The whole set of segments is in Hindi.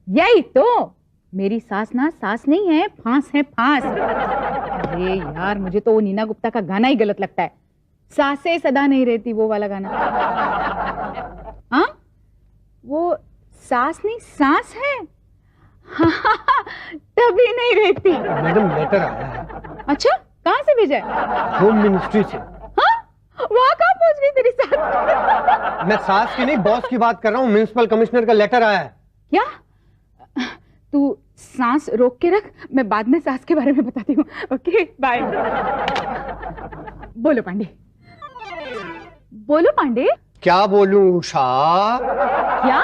यही तो, मेरी सास ना सास नहीं है, फांस है फांस। अरे यार, मुझे तो वो नीना गुप्ता का गाना ही गलत लगता है, सासे सदा नहीं रहती, वो वाला गाना। हाँ, वो सास नहीं सांस है। तभी नहीं रहती। मैडम लेटर आया है। अच्छा, कहाँ से भेजा है? होम मिनिस्ट्री से। हाँ, वहाँ कहाँ पहुँच गई तेरी सास? मैं सास की नहीं, बॉस की बात कर रहा हूँ। म्युनिसिपल कमिश्नर का लेटर आया है। क्या? तू सांस रोक के रख, मैं बाद में सास के बारे में बताती हूँ। Okay, bye. बोलो पांडे, बोलो पांडे। क्या बोलूं उषा? क्या?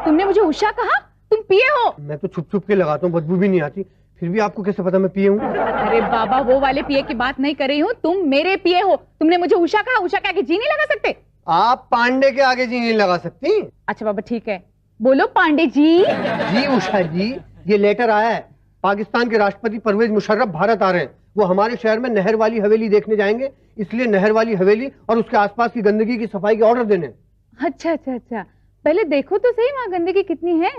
तुमने मुझे उषा कहा? तुम पिए हो? मैं तो छुप छुप के लगाता हूँ, बदबू भी नहीं आती। फिर भी आपको कैसे पता मैं पिए हूँ? अरे बाबा, वो वाले पिए की बात नहीं कर रही हूँ, तुम मेरे पिए हो। तुमने मुझे उषा कहा, उषा के आगे जी नहीं लगा सकते? आप पांडे के आगे जी नहीं लगा सकती। अच्छा बाबा, ठीक है, बोलो पांडे जी। जी उषा जी, ये लेटर आया है। पाकिस्तान के राष्ट्रपति परवेज मुशर्रफ भारत आ रहे हैं। वो हमारे शहर में नहर वाली हवेली देखने जाएंगे, इसलिए नहर वाली हवेली और उसके आसपास की गंदगी की सफाई के ऑर्डर देने। अच्छा अच्छा अच्छा, पहले देखो तो सही वहाँ गंदगी कितनी है।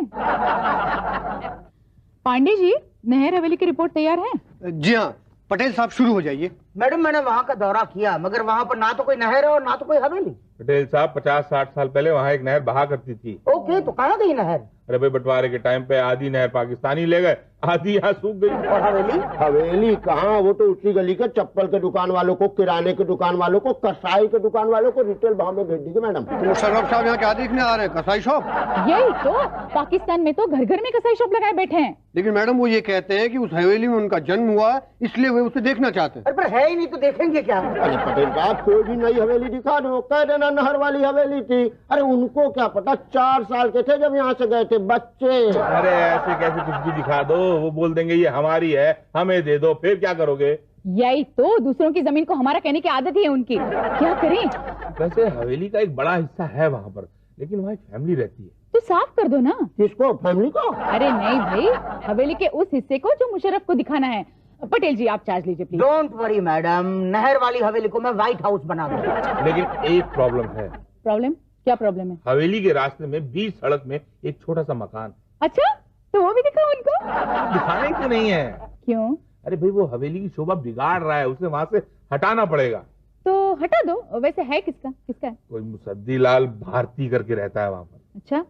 पांडे जी, नहर हवेली की रिपोर्ट तैयार है? जी हाँ, पटेल साहब शुरू हो जाइए। मैडम, मैंने वहाँ का दौरा किया, मगर वहाँ पर ना तो कोई नहर है और ना तो कोई हवेली। पटेल साहब, 50-60 साल पहले वहाँ एक नहर बहा करती थी। ओके, तो कहाँ गई नहर? अरे भाई, बंटवारे के टाइम पे आधी नहर पाकिस्तानी ले गए, आधी यहाँ सूख गई। और हवेली? हवेली कहाँ, वो तो उसी गली के चप्पल के दुकान वालों को, किराने के दुकान वालों को, कसाई के दुकान वालों को रिटेल भाव में भेज दीजिए मैडम। तो मुशर्रफ साहब यहाँ क्या देखने आ रहे हैं? कसाई शॉप? यही तो, पाकिस्तान में तो घर घर में कसाई शॉप लगाए बैठे हैं। लेकिन मैडम, वो ये कहते हैं कि उस हवेली में उनका जन्म हुआ है, इसलिए वे उसे देखना चाहते हैं। अरे पर है ही नहीं तो देखेंगे क्या? अरे पटेल साहब, कोई भी नई हवेली दिखा दो, कह देना नहर वाली हवेली थी। अरे उनको क्या पता, 4 साल के थे जब यहाँ से गए थे बच्चे। अरे ऐसे कैसे कुछ भी दिखा दो, वो बोल देंगे ये हमारी है, हमें दे दो, फिर क्या करोगे? यही तो, दूसरों की जमीन को हमारा कहने की आदत ही है उनकी, क्या करें? वैसे हवेली का एक बड़ा हिस्सा है वहाँ पर, लेकिन वहाँ एक फैमिली रहती है। तो साफ कर दो ना। किसको? फैमिली को? अरे नहीं भाई, हवेली के उस हिस्से को जो मुशर्रफ को दिखाना है। पटेल जी, आप चार्ज लीजिए प्लीज। डोंट वरी मैडम, नहर वाली हवेली को मैं व्हाइट हाउस बना दूंगा। लेकिन एक प्रॉब्लम है। प्रॉब्लम? क्या प्रॉब्लम है? हवेली के रास्ते में बीच सड़क में एक छोटा सा मकान। अच्छा, तो वो भी दिखाओ उनको। दिखाने क्यों नहीं है? क्यों? अरे भाई, वो हवेली की शोभा बिगाड़ रहा है, उसे वहाँ से हटाना पड़ेगा। तो हटा दो। वैसे है किसका? किसका है? कोई मुसद्दीलाल भारती करके रहता है वहाँ पर। अच्छा,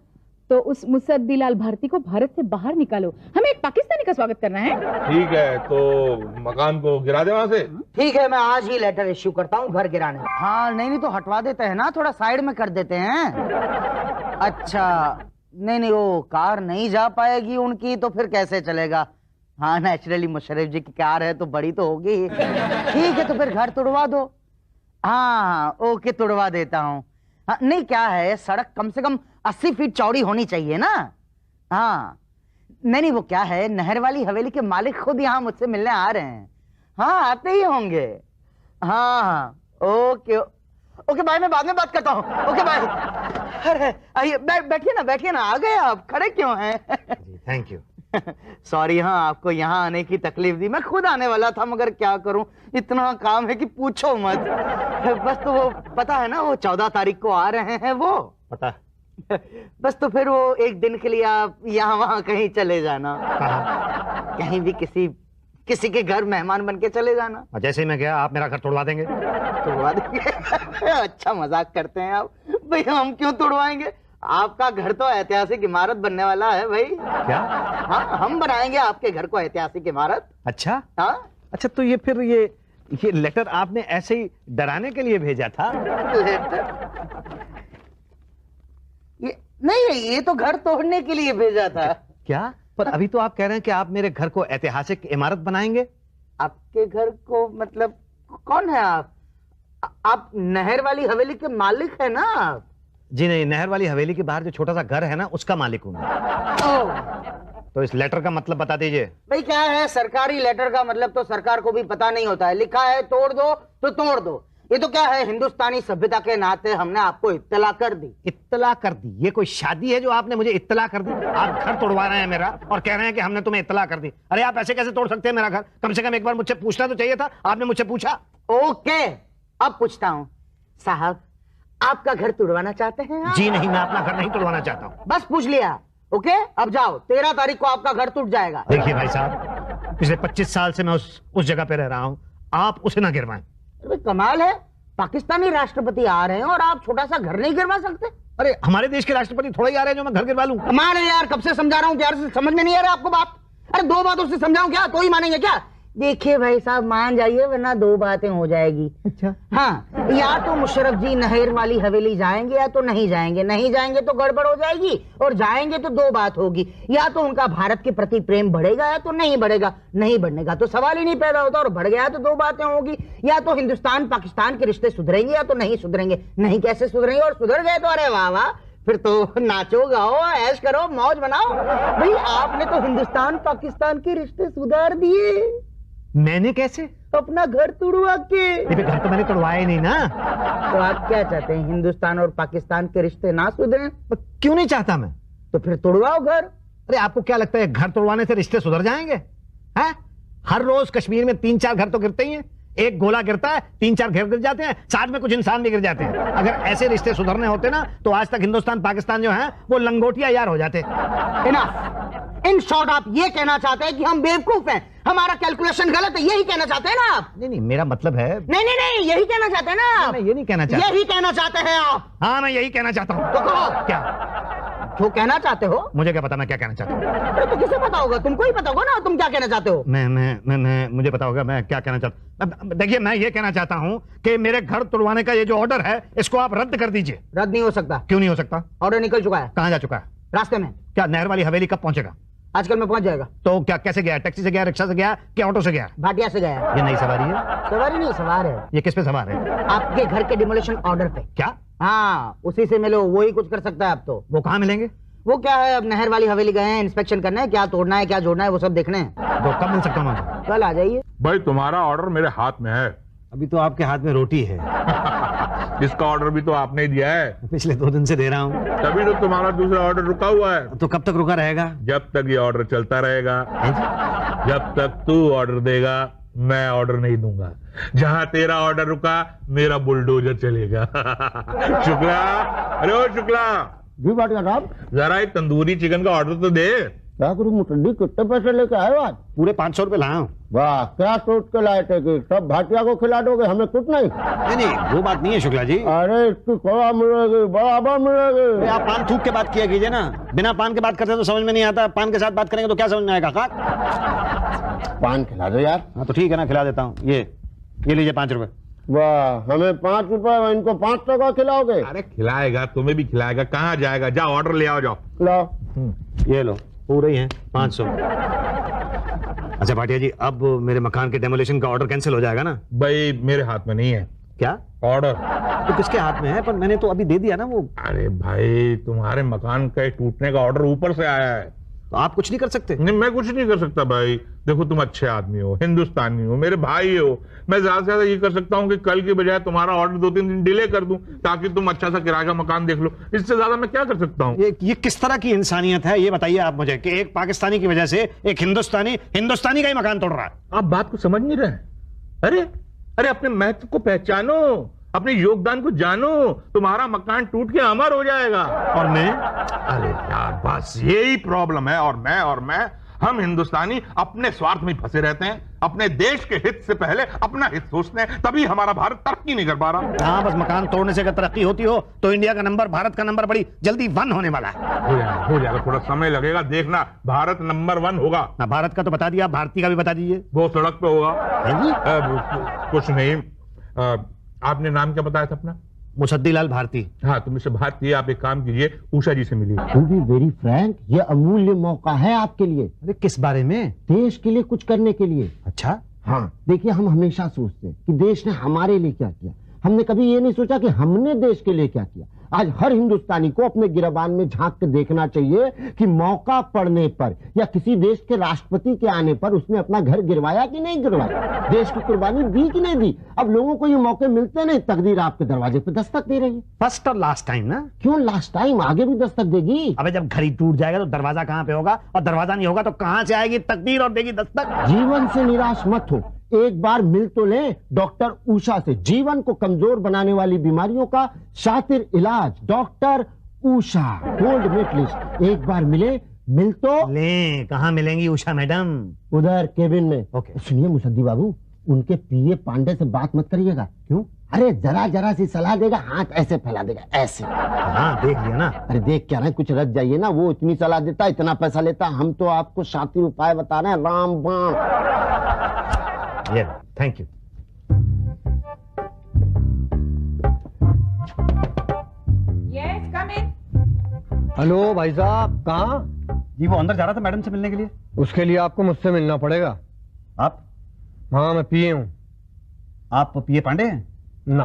तो उस मुसद्दीलाल भारती को भारत से बाहर निकालो, हमें एक पाकिस्तानी का स्वागत करना है। ठीक है, तो मकान को गिरा दे वहाँ से। ठीक है, मैं आज ही लेटर इश्यू करता हूँ घर गिराने। हाँ, नहीं तो हटवा देते हैं ना, थोड़ा साइड में कर देते हैं। अच्छा, नहीं, वो कार नहीं जा पाएगी उनकी, तो फिर कैसे चलेगा? हाँ, नेचुरली मुशर्रफ जी की कार है तो बड़ी तो होगी। ठीक है, तो फिर घर तुड़वा दो। हाँ, ओके, तुड़वा देता हूँ। हाँ, नहीं, क्या है, सड़क कम से कम 80 फीट चौड़ी होनी चाहिए ना। हाँ, नहीं, वो क्या है, नहर वाली हवेली के मालिक खुद यहाँ मुझसे मिलने आ रहे हैं। हाँ, आते ही होंगे। हाँ, ओके ओके, बाय, मैं बाद में बात करता हूँ। Okay, bye. अरे आइए, बैठिए ना, आ गए आप, खड़े क्यों हैं? Thank you. सॉरी, हाँ, आपको यहाँ आने की तकलीफ दी। मैं खुद आने वाला था, मगर क्या करूं, इतना काम है कि पूछो मत। बस तो वो पता है ना, वो 14 तारीख को आ रहे हैं वो। पता है। बस तो फिर वो एक दिन के लिए आप यहाँ वहाँ कहीं चले जाना। कहीं भी किसी के घर मेहमान बन के चले जाना। जैसे ही मैं गया, आप मेरा घर तोड़वा देंगे? तोड़वा देंगे? अच्छा मजाक करते हैं आप। भैया, हम क्यों तोड़वाएंगे? आपका घर तो ऐतिहासिक इमारत बनने वाला है भाई। क्या? हाँ, हम बनाएंगे आपके घर को ऐतिहासिक इमारत। अच्छा। हाँ, अच्छा, तो ये फिर ये लेटर आपने ऐसे ही डराने के लिए भेजा था? लेटर? ये तो घर तोड़ने के लिए भेजा था। क्या? पर अभी तो आप कह रहे हैं कि आप मेरे घर को ऐतिहासिक इमारत बनाएंगे। आपके घर को मतलब कौन है आप? आप नहर वाली हवेली के मालिक है ना आप? जी नहीं, नहर वाली हवेली के बाहर जो छोटा सा घर है ना, उसका मालिक हूं मैं। तो इस लेटर का मतलब बता दीजिए। भाई, क्या है, सरकारी लेटर का मतलब तो सरकार को भी पता नहीं होता है। लिखा है तोड़ दो तो तोड़ दो। ये तो क्या है, हिंदुस्तानी सभ्यता के नाते हमने आपको इत्तला कर दी। इत्तला कर दी? ये कोई शादी है जो आपने मुझे इत्तला कर दी? आप घर तोड़वा रहे हैं मेरा और कह रहे हैं कि हमने तुम्हें इत्तला कर दी। अरे आप ऐसे कैसे तोड़ सकते हैं मेरा घर? कम से कम एक बार मुझसे पूछना तो चाहिए था। आपने मुझसे पूछा? ओके, अब पूछता हूँ। साहब, आपका घर तुड़वाना चाहते हैं आप? जी नहीं, मैं अपना घर नहीं तोड़वाना चाहता हूँ। बस पूछ लिया। ओके, अब जाओ, 13 तारीख को आपका घर टूट जाएगा। देखिए भाई साहब, पिछले 25 साल से मैं उस जगह पे रह रहा हूँ, आप उसे ना गिरवाएं। अरे कमाल है, पाकिस्तानी राष्ट्रपति आ रहे हैं और आप छोटा सा घर नहीं गिरवा सकते? अरे हमारे देश के राष्ट्रपति थोड़ा ही आ रहे हैं जो मैं घर गिरवा लूं। कमाल है यार, कब से समझा रहा हूँ, प्यार से समझ में नहीं आ रहा आपको बात? अरे 2 बातों से समझाऊं क्या, तो ही मानेंगे क्या? देखिए भाई साहब, मान जाइए वरना 2 बातें हो जाएगी। अच्छा, हाँ, या तो मुशर्रफ जी नहर वाली हवेली जाएंगे या तो नहीं जाएंगे। नहीं जाएंगे तो गड़बड़ हो जाएगी, और जाएंगे तो 2 बात होगी, या तो उनका भारत के प्रति प्रेम बढ़ेगा या तो नहीं बढ़ेगा। नहीं बढ़ने का तो सवाल ही नहीं पैदा होता, और बढ़ गया तो 2 बातें होगी, या तो हिंदुस्तान पाकिस्तान के रिश्ते सुधरेंगे या तो नहीं सुधरेंगे। नहीं कैसे सुधरेंगे, और सुधर गए तो अरे वाह वाह, फिर तो नाचो गाओ ऐश करो मौज बनाओ। भाई आपने तो हिंदुस्तान पाकिस्तान के रिश्ते सुधार दिए। मैंने कैसे? अपना घर तुड़वा के। घर तो मैंने तोड़वाया ही नहीं ना। तो आप क्या चाहते हैं, हिंदुस्तान और पाकिस्तान के रिश्ते ना सुधरें? क्यों नहीं चाहता मैं? तो फिर तुड़वाओ घर। अरे आपको क्या लगता है घर तोड़वाने से रिश्ते सुधर जाएंगे? हैं? हर रोज कश्मीर में 3-4 घर तो गिरते ही हैं। एक गोला गिरता है, 3-4 घर गिर जाते हैं, साथ में कुछ इंसान भी गिर जाते हैं। अगर ऐसे रिश्ते सुधरने होते ना तो आज तक हिंदुस्तान पाकिस्तान जो है वो लंगोटिया यार हो जाते। इनफ। इन शॉर्ट आप ये कहना चाहते हैं कि हम बेवकूफ हैं, हमारा कैलकुलेशन गलत है, यही कहना चाहते हैं ना आप? नहीं, मेरा मतलब है। नहीं, यही कहना चाहते हैं ना आप? मैं ये नहीं कहना चाहता। यही कहना चाहते हैं आप? हाँ, मैं यही कहना चाहता हूँ। तो कहो क्या? जो कहना चाहते हो। मुझे क्या पता मैं क्या कहना चाहता हूँ? अरे तो किसे पता होगा, तुमको ही पता होगा ना तुम क्या कहना चाहते हो। मैं मुझे पता होगा मैं क्या कहना चाहता हूँ। देखिए, मैं ये कहना चाहता हूँ कि मेरे घर तुड़वाने का ये जो ऑर्डर है इसको आप रद्द कर दीजिए। रद्द नहीं हो सकता। क्यों नहीं हो सकता? ऑर्डर निकल चुका है। कहाँ जा चुका है? रास्ते में। क्या नहर वाली हवेली कब पहुंचेगा? आजकल में पहुंच जाएगा। तो क्या कैसे गया? टैक्सी से गया, रिक्शा से गया, क्या ऑटो से गया? भाटिया से गया। ये नई सवारी है? सवारी नहीं, सवार है। ये किस पे सवार है? आपके घर के डिमोलिशन ऑर्डर पे। क्या? हाँ, उसी से मिलो, वही कुछ कर सकता है अब तो। वो कहाँ मिलेंगे? वो क्या है, अब नहर वाली हवेली गए हैं, इंस्पेक्शन करना है, क्या तोड़ना है क्या जोड़ना है वो सब देखने हैं। तो कब मिल सकता हूँ? कल आ जाइए। भाई तुम्हारा ऑर्डर मेरे हाथ में है। अभी तो आपके हाथ में रोटी है। इसका ऑर्डर भी तो आपने ही दिया है। पिछले 2 दिन से दे रहा हूँ। तभी तो तुम्हारा दूसरा ऑर्डर रुका हुआ है। तो कब तक रुका रहेगा? जब तक ये ऑर्डर चलता रहेगा। जब तक तू ऑर्डर देगा मैं ऑर्डर नहीं दूंगा। जहां तेरा ऑर्डर रुका मेरा बुलडोजर चलेगा। शुक्ला, अरे ओ शुक्ला, जी भाटिया साहब। जरा एक तंदूरी चिकन का ऑर्डर तो दे। क्या करूँ मुटंडी, कितने पैसे लेके आए आज? पूरे 500 रुपए लाया हूँ। वाह, क्या सोच के लाए थे कि सब भाटिया को खिला दोगे, हमें कुछ नहीं? नहीं, वो बात नहीं है शुक्ला जी। अरे इसकी कड़ा मिलेगी, बराबर मिलेगी। आप पान थूक के बात किया कीजिए ना। बिना पान के बात करते तो समझ में नहीं आता, पान के साथ बात करेंगे तो क्या समझ में आएगा? पान खिला दो यार। हाँ तो ठीक है ना, खिला देता हूँ। ये लीजिए 5 रुपए। वाह, हमें 5 रुपए, इनको 500 का खिलाओगे? अरे खिलाएगा, तुम्हें भी खिलाएगा। कहाँ जाएगा? जाओ ऑर्डर ले आओ, जाओ। खिलाओ। ये लो, पूरे ही हैं 500। अच्छा भाटिया जी, अब मेरे मकान के डेमोलिशन का ऑर्डर कैंसिल हो जाएगा ना? भाई मेरे हाथ में नहीं है। क्या ऑर्डर? तो किसके हाथ में है? पर मैंने तो अभी दे दिया ना वो। अरे भाई, तुम्हारे मकान के टूटने का ऑर्डर ऊपर से आया है। तो आप कुछ नहीं कर सकते? नहीं, मैं कुछ नहीं कर सकता भाई। देखो, तुम अच्छे आदमी हो, हिंदुस्तानी हो, मेरे भाई हो। मैं ज्यादा से ज्यादा ये कर सकता हूँ कि कल की बजाय तुम्हारा ऑर्डर 2-3 दिन डिले कर दूं, ताकि तुम अच्छा सा किराए का मकान देख लो। इससे ज्यादा मैं क्या कर सकता हूँ? ये किस तरह की इंसानियत है ये बताइए आप मुझे, कि एक पाकिस्तानी की वजह से एक हिंदुस्तानी का ही मकान तोड़ रहा है। आप बात को समझ नहीं रहे। अरे अपने महत्व को पहचानो, अपने योगदान को जानो। तुम्हारा मकान टूट के अमर हो जाएगा। और मैं? अरे यार, बस यही प्रॉब्लम है। और मैं हम हिंदुस्तानी अपने स्वार्थ में फंसे रहते हैं, अपने देश के हित से पहले अपना हित सोचते हैं, तभी हमारा भारत तरक्की नहीं कर पा रहा। हाँ, बस मकान तोड़ने से अगर तरक्की होती हो तो इंडिया का नंबर, भारत का नंबर बड़ी जल्दी 1 होने वाला है। हो जाएगा, थोड़ा समय लगेगा, देखना। भारत नंबर 1 होगा ना, भारत का तो बता दिया, भारतीय का भी बता दीजिए। वो सड़क पे होगा। कुछ नहीं। आपने नाम क्या बताया था अपना? मुसद्दीलाल भारती। हाँ, तुम इससे बात कीजिए। आप एक काम कीजिए, उषा जी से मिलिए। टू बी वेरी फ्रैंक, ये अमूल्य मौका है आपके लिए, अरे किस बारे में? देश के लिए कुछ करने के लिए। अच्छा। हाँ, देखिए, हम हमेशा सोचते हैं कि देश ने हमारे लिए क्या किया, हमने कभी ये नहीं सोचा कि हमने देश के लिए क्या किया। आज हर हिंदुस्तानी को अपने गिरबान में झांक के देखना चाहिए कि मौका पड़ने पर या किसी देश के राष्ट्रपति के आने पर उसने अपना घर गिरवाया कि नहीं गिरवाया, देश की कुर्बानी दी कि नहीं दी। अब लोगों को ये मौके मिलते नहीं, तकदीर आपके दरवाजे पे दस्तक दे रही है। फर्स्ट और लास्ट टाइम ना? क्यों लास्ट टाइम, आगे भी दस्तक देगी। अबे जब घर ही टूट जाएगा तो दरवाजा कहाँ पे होगा, और दरवाजा नहीं होगा तो कहाँ से आएगी तकदीर और देगी दस्तक। जीवन से निराश मत हो, एक बार मिल तो लें डॉक्टर उषा से। जीवन को कमजोर बनाने वाली बीमारियों का शातिर इलाज, डॉक्टर उषा गोल्ड मेडलिस्ट, एक बार मिले मिल तो ले, कहाँ मिलेंगी उषा मैडम? उधर केबिन में। ओके। सुनिए मुसद्दी बाबू, उनके पीए पांडे से बात मत करिएगा। क्यों? अरे जरा जरा सी सलाह देगा, हाथ ऐसे फैला देगा, ऐसे। हाँ देख लिया ना। अरे देख क्या रहे, कुछ रख जाइए ना, वो इतनी सलाह देता, इतना पैसा लेता, हम तो आपको शातिर उपाय बता रहे हैं, रामबाण। ये thank you. Yes come in. Hello भाई साहब, कहाँ? जी वो अंदर जा रहा था मैडम से मिलने के लिए। उसके लिए आपको मुझसे मिलना पड़ेगा। आप? हाँ मैं पीए हूँ। आप पीए पांडे हैं? ना।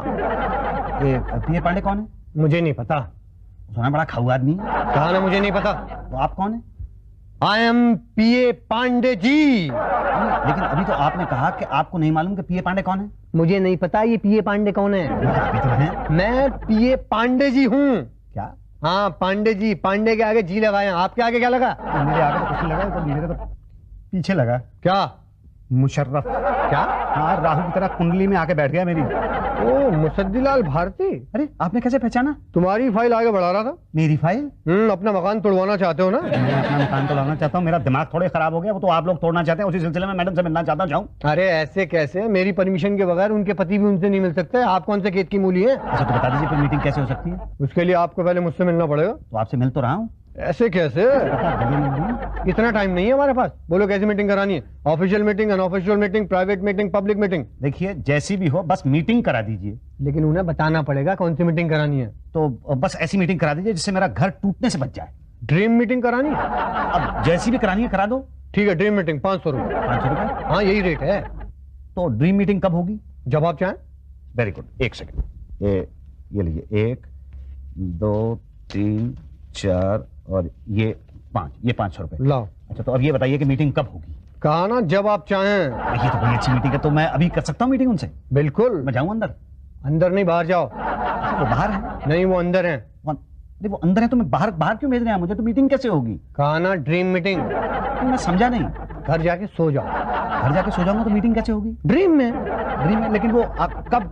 ये पीए पांडे कौन है? मुझे नहीं पता। सुना बड़ा खाऊ आदमी। कहा ना मुझे नहीं पता। तो आप कौन है? आई एम पीए पांडे जी। लेकिन अभी तो आपने कहा कि आपको नहीं मालूम कि पीए पांडे कौन है। मुझे नहीं पता ये पीए पांडे कौन है। अभी तो हैं। मैं पीए पांडे जी हूँ। क्या? हाँ पांडे जी, पांडे के आगे जी लगाए हैं। आपके आगे क्या लगा? मेरे आगे तो कुछ नहीं लगा, तो मेरे तो पीछे लगा। क्या? मुशर्रफ। क्या? हाँ, राहु की तरह कुंडली में आके बैठ गया मेरी। ओ मुसद्दीलाल भारती, अरे आपने कैसे पहचाना? तुम्हारी फाइल आगे बढ़ा रहा था। मेरी फाइल? अपना मकान तोड़वाना चाहते हो ना? मैं अपना मकान तोड़ना चाहता हूँ, मेरा दिमाग थोड़े खराब हो गया, वो तो आप लोग तोड़ना चाहते हैं। उसी सिलसिले में मैडम से मिलना चाहता हूँ। अरे ऐसे कैसे? मेरी परमिशन के बगैर उनके पति भी उनसे नहीं मिल सकते। आप कौन से खेत की मूली हैं? अच्छा तो बता दीजिए फिर मीटिंग कैसे हो सकती है? उसके लिए आपको पहले मुझसे मिलना पड़ेगा। तो आपसे मिल तो रहा हूँ। ऐसे कैसे? इतना टाइम नहीं है हमारे पास। बोलो कैसी मीटिंग करानी है? Official meeting, unofficial meeting, private meeting, public meeting? देखिए जैसी भी हो, बस मीटिंग करा दीजिए। लेकिन उन्हें बताना पड़ेगा कौन सी मीटिंग करानी है। तो बस ऐसी मीटिंग करा दीजिए जिससे मेरा घर टूटने से बच जाए। ड्रीम मीटिंग करानी है? अब जैसी भी करानी है करा दो। ठीक है, ड्रीम मीटिंग 500 रुपए। 500 रुपए? हाँ यही रेट है। तो ड्रीम मीटिंग कब होगी? जब आप चाहें। वेरी गुड, एक सेकंड। ये लीजिए, 1 2 3 4 और ये 5, ये 500 रुपए। लाओ। अच्छा तो अब ये बताइए कि मीटिंग कब होगी? कहा ना जब आप चाहें। ये तो बड़ी अच्छी मीटिंग है, तो मैं अभी कर सकता हूँ मीटिंग उनसे? बिल्कुल। मैं जाऊँ अंदर? अंदर नहीं, बाहर जाओ। अच्छा, वो बाहर है? नहीं वो अंदर है। अरे वो अंदर है तो मैं बाहर बाहर क्यों भेज रहे हैं? मुझे तो मीटिंग कैसे होगी? कहा ना ड्रीम मीटिंग। मैं समझा नहीं। घर जाके सो जाओ। घर जाके सो जाऊंगा तो मीटिंग कैसे होगी? ड्रीम में। ड्रीम में? लेकिन वो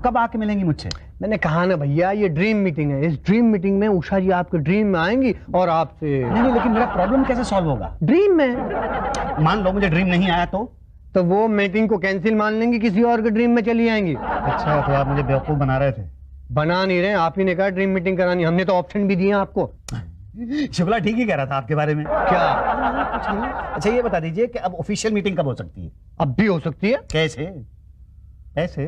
कब आके मिलेंगी मुझसे? मैंने कहा ना भैया, ये ड्रीम मीटिंग है। इस ड्रीम मीटिंग में उषा जी आपके ड्रीम में आएंगी और आपसे। नहीं, लेकिन मेरा प्रॉब्लम कैसे सॉल्व होगा? ड्रीम में। मान लो मुझे ड्रीम नहीं आया तो वो मीटिंग को कैंसिल मान लेंगी, किसी और के ड्रीम में चली आएंगी। अच्छा तो आप मुझे बेवकूफ बना रहे थे? बना नहीं रहे, आप ही ने कहा ड्रीम मीटिंग करानी। हमने तो ऑप्शन भी दिए आपको। शुक्ला ठीक ही कह रहा था आपके बारे में। क्या? कुछ नहीं। अच्छा ये बता दीजिए कि अब ऑफिशियल मीटिंग कब हो सकती है? अब भी हो सकती है। कैसे? ऐसे?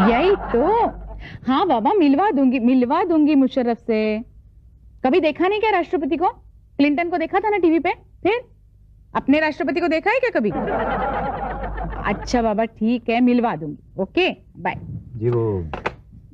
यही तो। हाँ बाबा, मिलवा दूंगी मुशर्रफ से। कभी देखा नहीं क्या राष्ट्रपति को? क्लिंटन को देखा था ना टीवी पे, फिर अपने राष्ट्रपति को देखा है क्या कभी? अच्छा बाबा ठीक है, मिलवा दूंगी। Okay bye. जी वो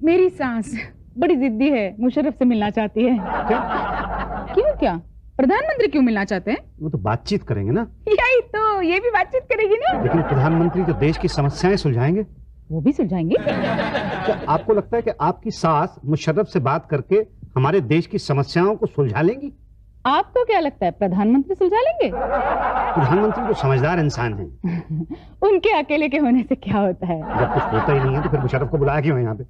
मेरी सास बड़ी जिद्दी है, मुशर्रफ से मिलना चाहती है। क्यों? क्या प्रधानमंत्री क्यों मिलना चाहते हैं? वो तो बातचीत करेंगे ना। यही तो, ये भी बातचीत करेगी ना। लेकिन प्रधानमंत्री तो देश की समस्याएं सुलझाएंगे। वो भी सुलझाएंगे। क्या आपको लगता है कि आपकी सास मुशर्रफ से बात करके हमारे देश की समस्याओं को सुलझा लेंगी? आपको क्या लगता है प्रधानमंत्री सुलझा लेंगे? प्रधानमंत्री तो समझदार इंसान हैं। उनके अकेले के होने से क्या होता है? जब कुछ होता ही नहीं है तो फिर मुशर्रफ को बुलाया क्यों है यहाँ पे?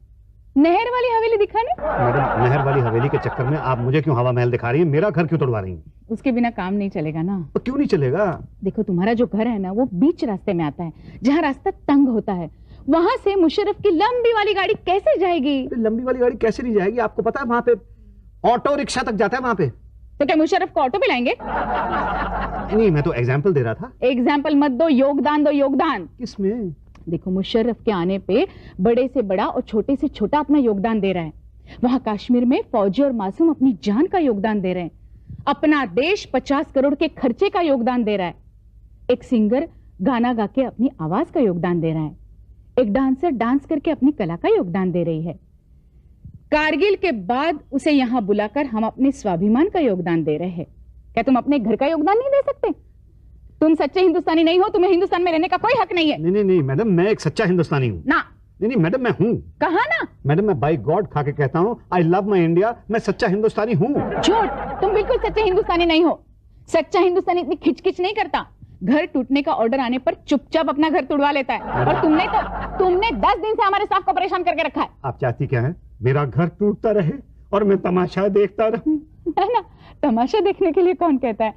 नहर वाली हवेली दिखाने? मैडम नहर वाली हवेली के चक्कर में आप मुझे क्यों हवा महल दिखा रही हैं? मेरा घर क्यों तोड़वा रही हैं? उसके बिना काम नहीं चलेगा ना। तो क्यों नहीं चलेगा? देखो तुम्हारा जो घर है ना, वो बीच रास्ते में आता है, जहाँ रास्ता तंग होता है। वहां से मुशर्रफ की लंबी वाली गाड़ी कैसे जाएगी? लंबी वाली गाड़ी कैसे नहीं जाएगी? आपको पता है वहां पे ऑटो रिक्शा तक जाता है वहां पे। तो क्या मुशर्रफ को ऑटो पे लाएंगे? नहीं, मैं तो एग्जाम्पल दे रहा था। एग्जाम्पल मत दो, योगदान दो, योगदान। किसमें? देखो मुशर्रफ के आने पे बड़े से बड़ा और छोटे से छोटा अपना योगदान दे रहा है। वहां कश्मीर में फौजी और मासूम अपनी जान का योगदान दे रहे हैं। अपना देश 50 करोड़ के खर्चे का योगदान दे रहा है। एक सिंगर गाना गा के अपनी आवाज का योगदान दे रहा है। एक डांसर डांस करके अपनी कला का योगदान दे रही है। कारगिल के बाद उसे यहां बुलाकर हम अपने स्वाभिमान का योगदान दे रहे हैं। क्या तुम अपने घर का योगदान नहीं दे सकते? तुम सच्चे हिंदुस्तानी नहीं हो, तुम्हें हिंदुस्तान में रहने का कोई हक नहीं है। नहीं मैडम, मैं एक सच्चा हिंदुस्तानी हूँ ना। नहीं मैडम, मैं हूँ। कहा ना? मैडम मैं बाय गॉड खा के कहता हूँ, आई लव माई इंडिया। मैं सच्चा हिंदुस्तानी हूँ। झूठ, तुम बिल्कुल सच्चे हिंदुस्तानी नहीं हो। सच्चा हिंदुस्तानी इतनी खिचखिच नहीं करता। घर टूटने का ऑर्डर आने पर चुपचाप अपना घर तुड़वा लेता है। और तुमने 10 दिन से हमारे स्टाफ को परेशान करके रखा है। आप चाहती क्या है? मेरा घर टूटता रहे और मैं तमाशा देखता रहूं। है ना, तमाशा देखने के लिए कौन कहता है।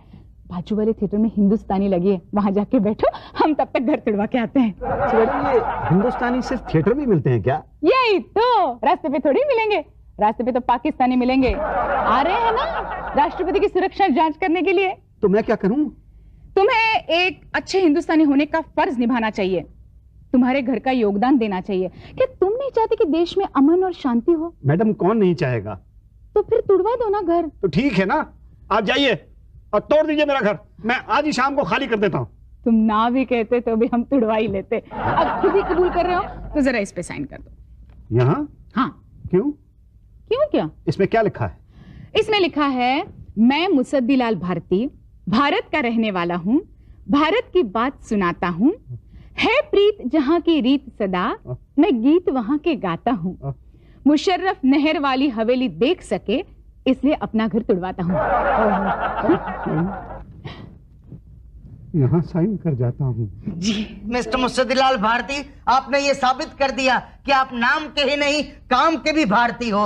बाजू वाले थिएटर में हिंदुस्तानी लगी है, वहां जाके बैठो, हम तब तक घर तुड़वा के आते हैं। मैडम ये हिंदुस्तानी सिर्फ थिएटर में मिलते हैं क्या? यही तो, रास्ते पे थोड़ी मिलेंगे, रास्ते पे तो पाकिस्तानी मिलेंगे। आ रहे हैं ना राष्ट्रपति की सुरक्षा जांच करने के लिए। तो मैं क्या करूं? तुम्हें एक अच्छे हिंदुस्तानी होने का फर्ज निभाना चाहिए, तुम्हारे घर का योगदान देना चाहिए। क्या तुम नहीं चाहते कि देश में अमन और शांति हो? मैडम कौन नहीं चाहेगा? तो फिर तुड़वा दो ना घर। तो ठीक है ना, आप जाइए और तोड़ दीजिए मेरा घर, मैं आज ही शाम को खाली कर देता हूँ। तुम ना भी कहते तो भी हम तुड़वा ही लेते। अब खुद ही कबूल कर रहे हो तो जरा इस पे साइन कर दो। यहाँ? हाँ। क्यों? क्यों क्या? इसमें क्या लिखा है? इसमें लिखा है, मैं मुसद्दीलाल भारती भारत का रहने वाला हूँ, भारत की बात सुनाता हूँ, है प्रीत जहाँ की रीत सदा, मैं गीत वहाँ के गाता हूँ, मुशर्रफ नहर वाली हवेली देख सके इसलिए अपना घर तुड़वाता हूँ। यहाँ साइन कर जाता हूँ। जी मिस्टर मुसद्दीलाल भारती, आपने ये साबित कर दिया कि आप नाम के ही नहीं काम के भी भारती हो।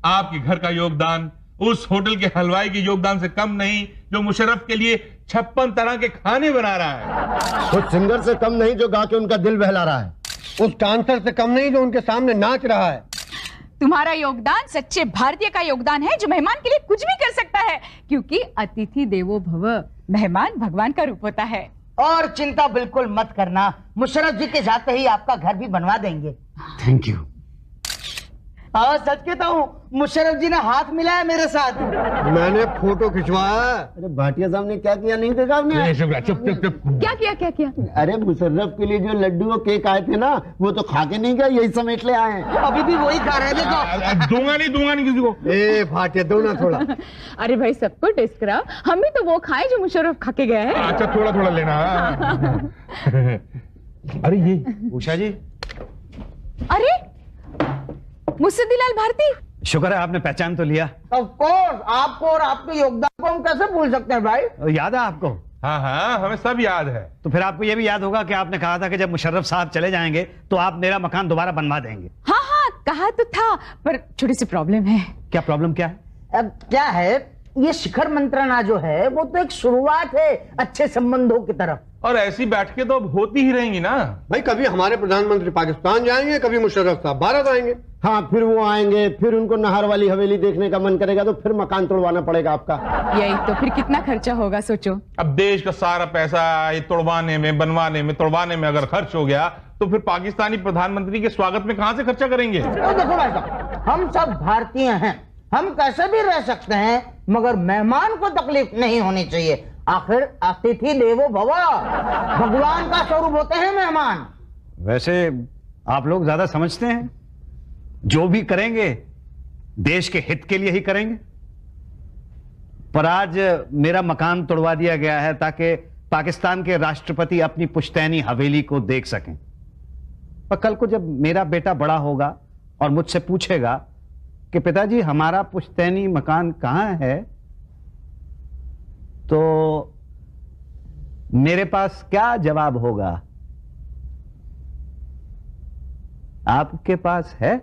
आपके घर का योगदान उस होटल के हलवाई के योगदान से कम नहीं जो मुशर्रफ के लिए 56 तरह के खाने बना रहा है। उस सिंगर से कम नहीं जो गा के उनका दिल बहला रहा है। उस डांसर से कम नहीं जो उनके सामने नाच रहा है। तुम्हारा योगदान सच्चे भारतीय का योगदान है जो मेहमान के लिए कुछ भी कर सकता है, क्योंकि अतिथि देवो भव, मेहमान भगवान का रूप होता है। और चिंता बिल्कुल मत करना, मुशर्रफ जी के जाते ही आपका घर भी बनवा देंगे। Thank you. हाँ सच कहता हूँ, मुशर्रफ जी ने हाथ मिलाया मेरे साथ। मैंने फोटो खिंचवाया। अरे भाटिया साहब ने क्या किया नहीं देखा आपने? चुप चुप चुप। क्या किया, क्या किया? अरे मुशर्रफ के लिए जो लड्डू और केक आए थे ना, वो तो खा के नहीं गए, यही समेट ले आए हैं। अभी भी वही खा रहे थे। दूंगा नहीं किसी को। ए भाटिया दो ना थोड़ा। अरे भाई सबको टेस्ट कराओ, हम भी तो वो खाए जो मुशर्रफ खा के गया है। अच्छा थोड़ा थोड़ा लेना। अरे ये उषा जी, अरे मुसद्दीलाल भारती, शुक्र है आपने पहचान तो लिया। ऑफ कोर्स, आपको और आपके योगदान को हम कैसे भूल सकते हैं भाई। याद है आपको? हाँ हाँ हमें सब याद है। तो फिर आपको यह भी याद होगा कि आपने कहा था कि जब मुशर्रफ साहब चले जाएंगे तो आप मेरा मकान दोबारा बनवा देंगे। हाँ हाँ कहा तो था, पर छोटी सी प्रॉब्लम है। क्या प्रॉब्लम क्या है? अब क्या है, ये शिखर मंत्रणा जो है वो तो एक शुरुआत है अच्छे संबंधों की तरफ। और ऐसी बैठकें तो अब होती ही रहेंगी ना। भाई कभी हमारे प्रधानमंत्री पाकिस्तान जाएंगे, कभी मुशर्रफ साहब भारत आएंगे। हाँ फिर वो आएंगे, फिर उनको नहर वाली हवेली देखने का मन करेगा तो फिर मकान तोड़वाना पड़ेगा आपका। यही तो, फिर कितना खर्चा होगा सोचो। अब देश का सारा पैसा ये तोड़वाने में, बनवाने में, तोड़वाने में अगर खर्च हो गया तो फिर पाकिस्तानी प्रधानमंत्री के स्वागत में कहां से खर्चा करेंगे? तो देखो भाई साहब, हम सब भारतीय हैं, हम कैसे भी रह सकते हैं, मगर मेहमान को तकलीफ नहीं होनी चाहिए। आखिर अतिथि देवो भव, भगवान का स्वरूप होते हैं मेहमान। वैसे आप लोग ज्यादा समझते हैं, जो भी करेंगे देश के हित के लिए ही करेंगे। पर आज मेरा मकान तोड़वा दिया गया है ताकि पाकिस्तान के राष्ट्रपति अपनी पुश्तैनी हवेली को देख सकें। पर कल को जब मेरा बेटा बड़ा होगा और मुझसे पूछेगा कि पिताजी हमारा पुश्तैनी मकान कहां है, तो मेरे पास क्या जवाब होगा? आपके पास है?